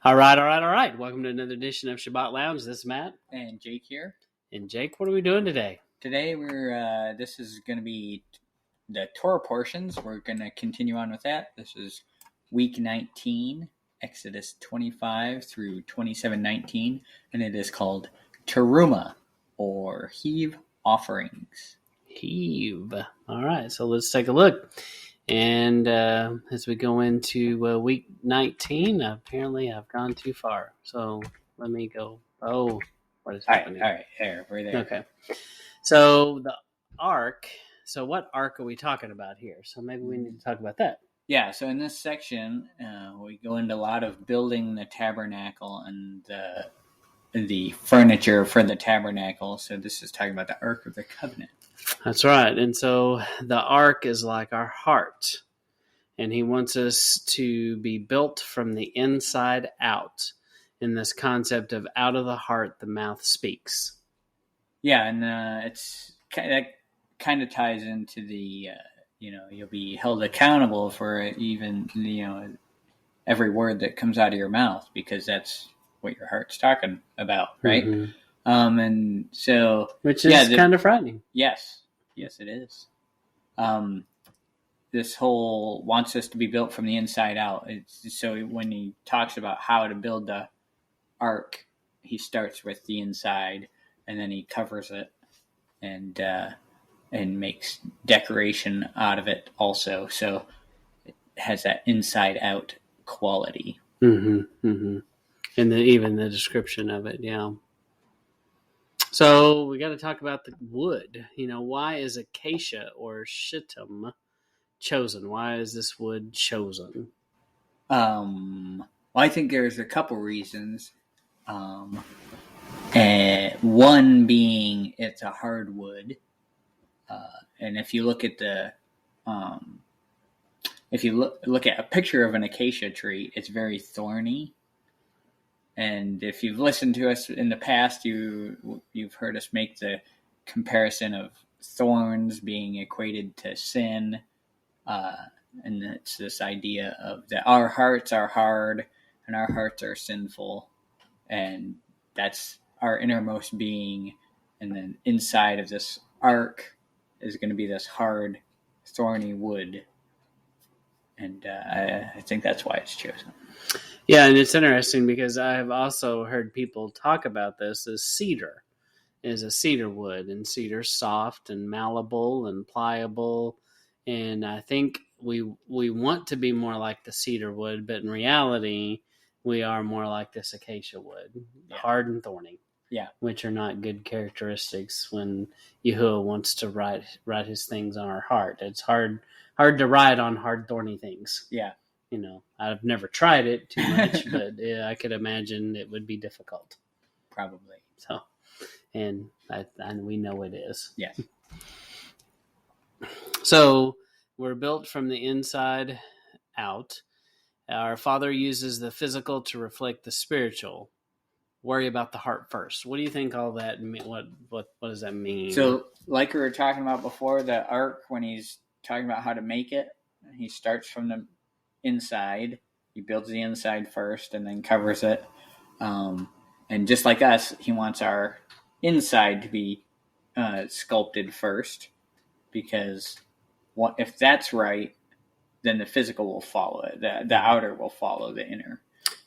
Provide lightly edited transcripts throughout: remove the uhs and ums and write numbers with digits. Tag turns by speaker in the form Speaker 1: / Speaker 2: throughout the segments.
Speaker 1: All right. Welcome to another edition of Sabbath Lounge. This is Matt.
Speaker 2: And Jake here.
Speaker 1: And Jake, what are we doing today?
Speaker 2: Today this is going to be the Torah Portions. We're going to continue on with that. This is week 19, Exodus 25 through 27:19, and it is called Terumah, or Heave Offerings.
Speaker 1: Heave. All right, so let's take a look. And as we go into week 19, apparently I've gone too far. So let me go. Oh, what is happening?
Speaker 2: All right, there, we're there.
Speaker 1: Okay. So the ark. So what ark are we talking about here? So maybe we need to talk about that.
Speaker 2: Yeah, so in this section, we go into a lot of building the tabernacle and the furniture for the tabernacle. So this is talking about the Ark of the Covenant.
Speaker 1: That's right. And so the ark is like our heart. And he wants us to be built from the inside out in this concept of out of the heart, the mouth speaks.
Speaker 2: Yeah, and it's kind of ties into the, you'll be held accountable for even, every word that comes out of your mouth, because that's what your heart's talking about, right?
Speaker 1: Mm-hmm.
Speaker 2: And so,
Speaker 1: which is kind of frightening.
Speaker 2: Yes, it is. This whole wants us to be built from the inside out. So when he talks about how to build the ark, he starts with the inside, and then he covers it and makes decoration out of it also. So it has that inside out quality.
Speaker 1: Mm-hmm. Mm-hmm. And even the description of it, yeah. So we got to talk about the wood. Why is acacia or shittim chosen? Why is this wood chosen?
Speaker 2: Well, I think there's a couple reasons. One being it's a hardwood, and if you look at look at a picture of an acacia tree, it's very thorny. And if you've listened to us in the past, you've heard us make the comparison of thorns being equated to sin, and it's this idea of that our hearts are hard and our hearts are sinful, and that's our innermost being. And then inside of this ark is going to be this hard, thorny wood, and I think that's why it's chosen.
Speaker 1: Yeah, and it's interesting because I've also heard people talk about this as cedar. Is a cedar wood, and cedar's soft and malleable and pliable, and I think we want to be more like the cedar wood, but in reality, we are more like this acacia wood, hard and thorny.
Speaker 2: Yeah,
Speaker 1: which are not good characteristics when Yahuwah wants to write his things on our heart. It's hard to write on hard, thorny things.
Speaker 2: Yeah.
Speaker 1: I've never tried it too much, but I could imagine it would be difficult.
Speaker 2: Probably.
Speaker 1: So, and we know it is.
Speaker 2: Yes.
Speaker 1: So we're built from the inside out. Our Father uses the physical to reflect the spiritual. Worry about the heart first. What do you think all that what does that mean?
Speaker 2: So, like we were talking about before, the ark, when he's talking about how to make it, he starts from the inside. He builds the inside first and then covers it. And just like us, he wants our inside to be sculpted first, because if that's right, then the physical will follow it. The outer will follow the inner.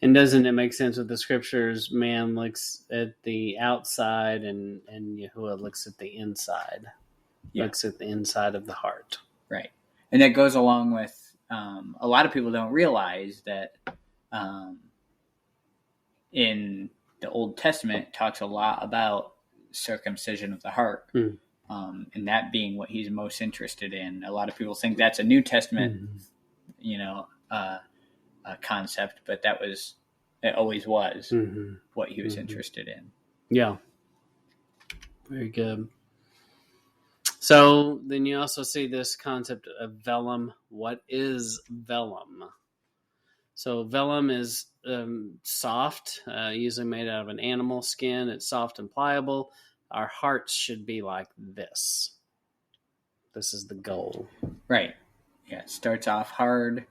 Speaker 1: And doesn't it make sense with the scriptures? Man looks at the outside, and Yahuwah looks at the inside. Yeah. Looks at the inside of the heart.
Speaker 2: Right. And that goes along with a lot of people don't realize that in the Old Testament, it talks a lot about circumcision of the heart, and that being what he's most interested in. A lot of people think that's a New Testament, concept, but it always was what he was interested in.
Speaker 1: Yeah. Very good. So then you also see this concept of vellum. What is vellum? So vellum is soft, usually made out of an animal skin. It's soft and pliable. Our hearts should be like this. This is the goal.
Speaker 2: Right. Yeah, it starts off hard,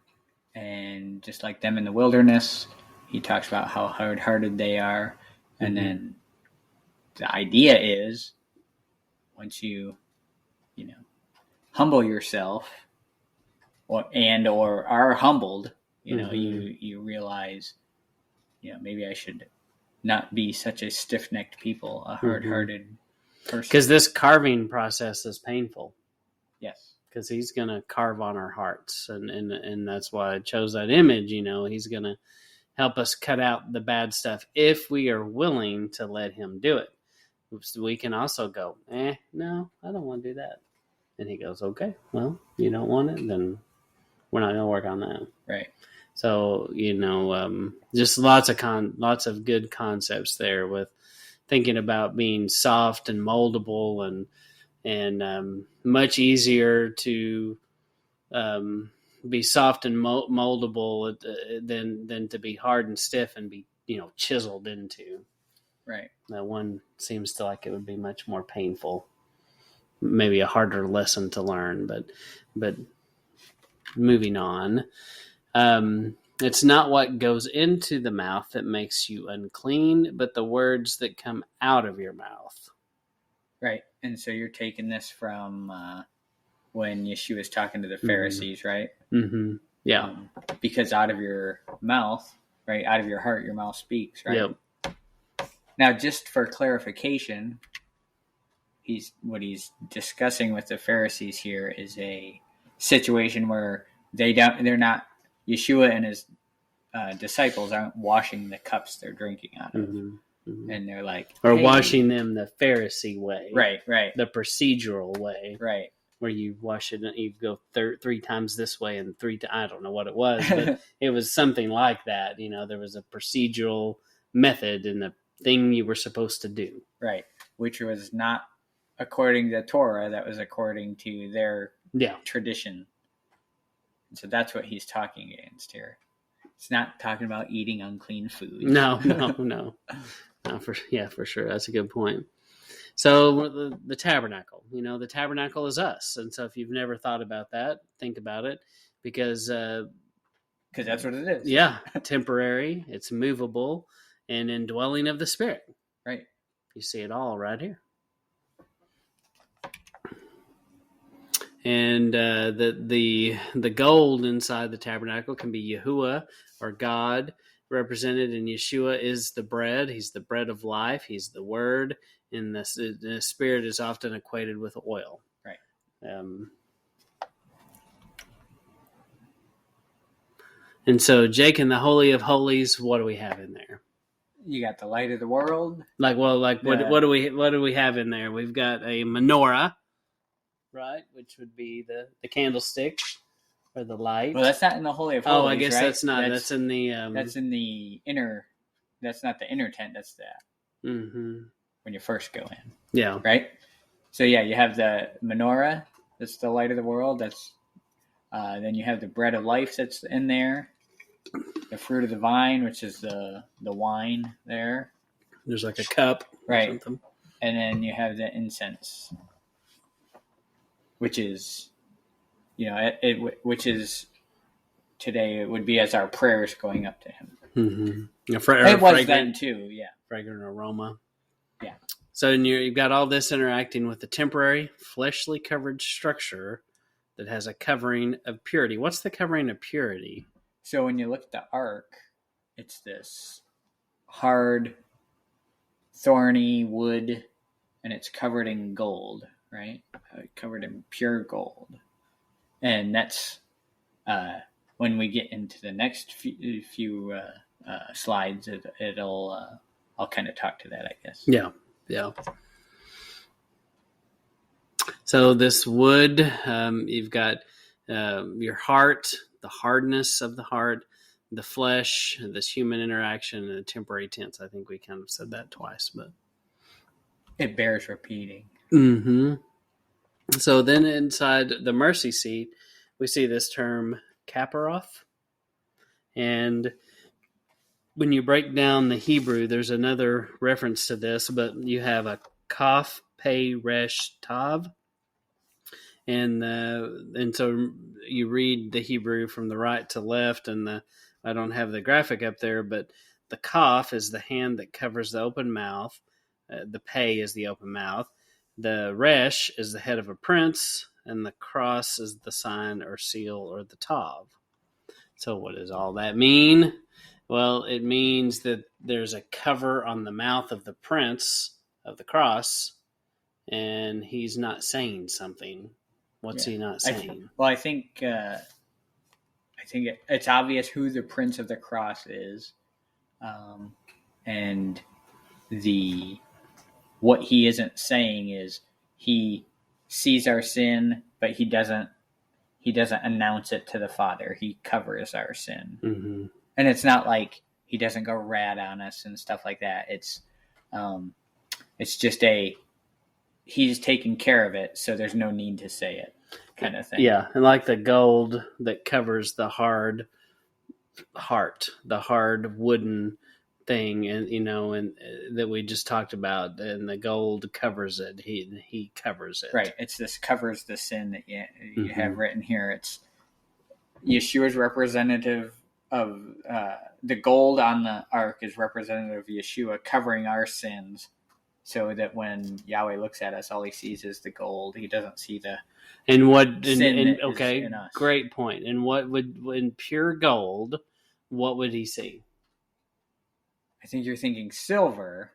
Speaker 2: and just like them in the wilderness, he talks about how hard-hearted they are. And then the idea is once you humble yourself or are humbled, you realize, maybe I should not be such a stiff-necked people, a hard-hearted person.
Speaker 1: Because this carving process is painful.
Speaker 2: Yes.
Speaker 1: Because he's going to carve on our hearts. And that's why I chose that image. He's going to help us cut out the bad stuff if we are willing to let him do it. We can also go, no, I don't want to do that. And he goes, okay, well, you don't want it, then we're not going to work on that.
Speaker 2: Right.
Speaker 1: So, just lots of good concepts there with thinking about being soft and moldable and much easier to be soft and moldable than to be hard and stiff and be chiseled into.
Speaker 2: Right.
Speaker 1: That one seems to like it would be much more painful, maybe a harder lesson to learn. But moving on, it's not what goes into the mouth that makes you unclean, but the words that come out of your mouth.
Speaker 2: Right. And so you're taking this from when Yeshua was talking to the Pharisees, right?
Speaker 1: Mm-hmm. Yeah.
Speaker 2: Because out of your mouth, right, out of your heart, your mouth speaks, right?
Speaker 1: Yep.
Speaker 2: Now, just for clarification, what he's discussing with the Pharisees here is a situation where they're not, Yeshua and his disciples aren't washing the cups they're drinking out of. And they're like,
Speaker 1: or washing them the Pharisee way.
Speaker 2: Right.
Speaker 1: The procedural way.
Speaker 2: Right.
Speaker 1: Where you wash it, you go 3 times this way and 3 times, I don't know what it was, but it was something like that. There was a procedural method in the thing you were supposed to do.
Speaker 2: Right. Which was not according to Torah, that was according to their tradition. And so that's what he's talking against here. It's not talking about eating unclean food.
Speaker 1: No. For sure. That's a good point. So the tabernacle, the tabernacle is us. And so if you've never thought about that, think about it, because
Speaker 2: that's what it is.
Speaker 1: Yeah. Temporary, it's movable, and indwelling of the Spirit.
Speaker 2: Right.
Speaker 1: You see it all right here. And the gold inside the tabernacle can be Yahuwah or God, represented in Yeshua is the bread. He's the bread of life. He's the Word, and the Spirit is often equated with oil.
Speaker 2: Right.
Speaker 1: And so, Jake, in the Holy of Holies, what do we have in there?
Speaker 2: You got the light of the world.
Speaker 1: What do we have in there? We've got a menorah, right, which would be the candlestick or the light.
Speaker 2: Well, that's not in the Holy of Holies.
Speaker 1: Oh, I guess
Speaker 2: right?
Speaker 1: that's not. That's in the.
Speaker 2: That's in the inner. That's not the inner tent. That's the.
Speaker 1: Mm-hmm.
Speaker 2: When you first go in.
Speaker 1: Yeah.
Speaker 2: Right. So you have the menorah. That's the light of the world. That's. Then you have the bread of life that's in there. The fruit of the vine, which is the wine there.
Speaker 1: There's like a cup,
Speaker 2: right?
Speaker 1: Or something.
Speaker 2: And then you have the incense, which is, which is today it would be as our prayers going up to Him.
Speaker 1: Mm-hmm.
Speaker 2: It was then too, yeah.
Speaker 1: Fragrant aroma.
Speaker 2: Yeah.
Speaker 1: So you've got all this interacting with the temporary, fleshly covered structure that has a covering of purity. What's the covering of purity?
Speaker 2: So when you look at the ark, it's this hard, thorny wood, and it's covered in gold, right? Covered in pure gold. And that's when we get into the next few slides, I'll kind of talk to that, I guess.
Speaker 1: Yeah. So this wood, you've got your heart, the hardness of the heart, the flesh, this human interaction, and the temporary tense. I think we kind of said that twice, but
Speaker 2: it bears repeating.
Speaker 1: Mm-hmm. So then inside the mercy seat, we see this term kaparoth. And when you break down the Hebrew, there's another reference to this, but you have a kaf, pei, resh, tav. And so you read the Hebrew from the right to left, and I don't have the graphic up there, but the kaf is the hand that covers the open mouth. The pei is the open mouth. The resh is the head of a prince, and the cross is the sign or seal or the tav. So what does all that mean? Well, it means that there's a cover on the mouth of the prince of the cross, and he's not saying something. What's he not saying?
Speaker 2: I think it's obvious who the Prince of the Cross is, and what he isn't saying is he sees our sin, but he doesn't announce it to the Father. He covers our sin, and it's not like he doesn't go rat on us and stuff like that. It's just he's taking care of it, so there's no need to say it, kind of thing.
Speaker 1: Yeah, and like the gold that covers the hard heart, the hard wooden thing, and and that we just talked about, and the gold covers it. He covers it.
Speaker 2: Right. It's this covers the sin that you have written here. It's Yeshua's representative of the gold on the ark is representative of Yeshua covering our sins, so that when Yahweh looks at us, all he sees is the gold. He doesn't see the sin. Okay, in us.
Speaker 1: Great point. And what would in pure gold? What would he see?
Speaker 2: I think you're thinking silver.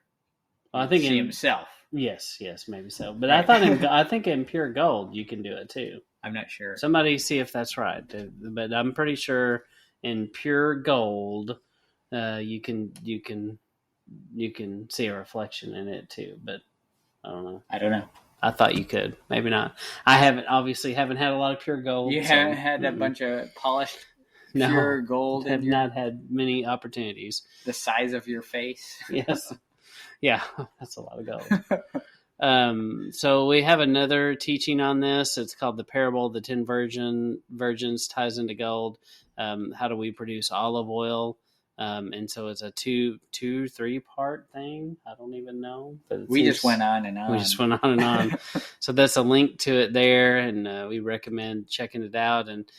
Speaker 1: Well, I think
Speaker 2: see himself.
Speaker 1: Yes, maybe so. But right. I think in pure gold you can do it too.
Speaker 2: I'm not sure.
Speaker 1: Somebody see if that's right. But I'm pretty sure in pure gold, you can see a reflection in it too. But I don't know. I thought you could. Maybe not. I haven't had a lot of pure gold.
Speaker 2: You haven't had a bunch of polished pure gold.
Speaker 1: Have not had many opportunities.
Speaker 2: The size of your face.
Speaker 1: Yes. Yeah, that's a lot of gold. So we have another teaching on this. It's called the parable of the 10 virgins ties into gold. How do we produce olive oil? And so it's a 3 part thing. I don't even know. But
Speaker 2: we just went on and on.
Speaker 1: We just went on and on. So that's a link to it there, and we recommend checking it out. And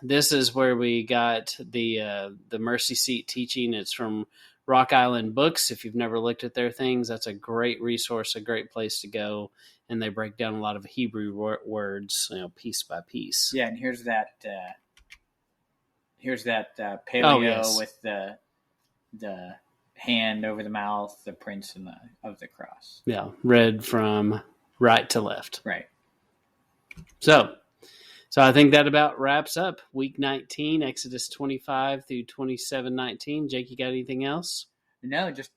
Speaker 1: this is where we got the Mercy Seat teaching. It's from Rock Island Books. If you've never looked at their things, that's a great resource, a great place to go. And they break down a lot of Hebrew words, piece by piece.
Speaker 2: Yeah, and here's that paleo with the hand over the mouth, the prince of the cross.
Speaker 1: Yeah, read from right to left.
Speaker 2: Right.
Speaker 1: So I think that about wraps up week 19, Exodus 25 through 27:19. Jake, you got anything else?
Speaker 2: No, just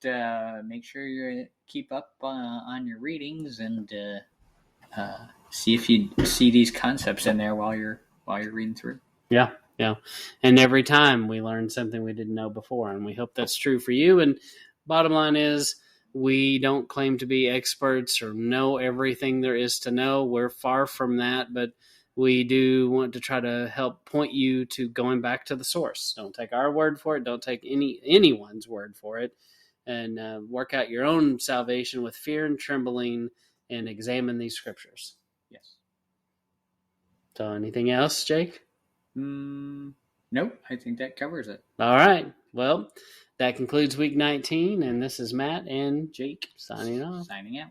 Speaker 2: make sure you keep up on your readings and see if you see these concepts in there while you're reading through.
Speaker 1: Yeah. And every time we learn something we didn't know before, and we hope that's true for you. And bottom line is, we don't claim to be experts or know everything there is to know. We're far from that, but we do want to try to help point you to going back to the source. Don't take our word for it. Don't take anyone's word for it. And work out your own salvation with fear and trembling and examine these scriptures.
Speaker 2: Yes.
Speaker 1: So anything else, Jake?
Speaker 2: Nope. I think that covers it.
Speaker 1: All right. Well, that concludes week 19. And this is Matt and Jake signing off.
Speaker 2: Signing out.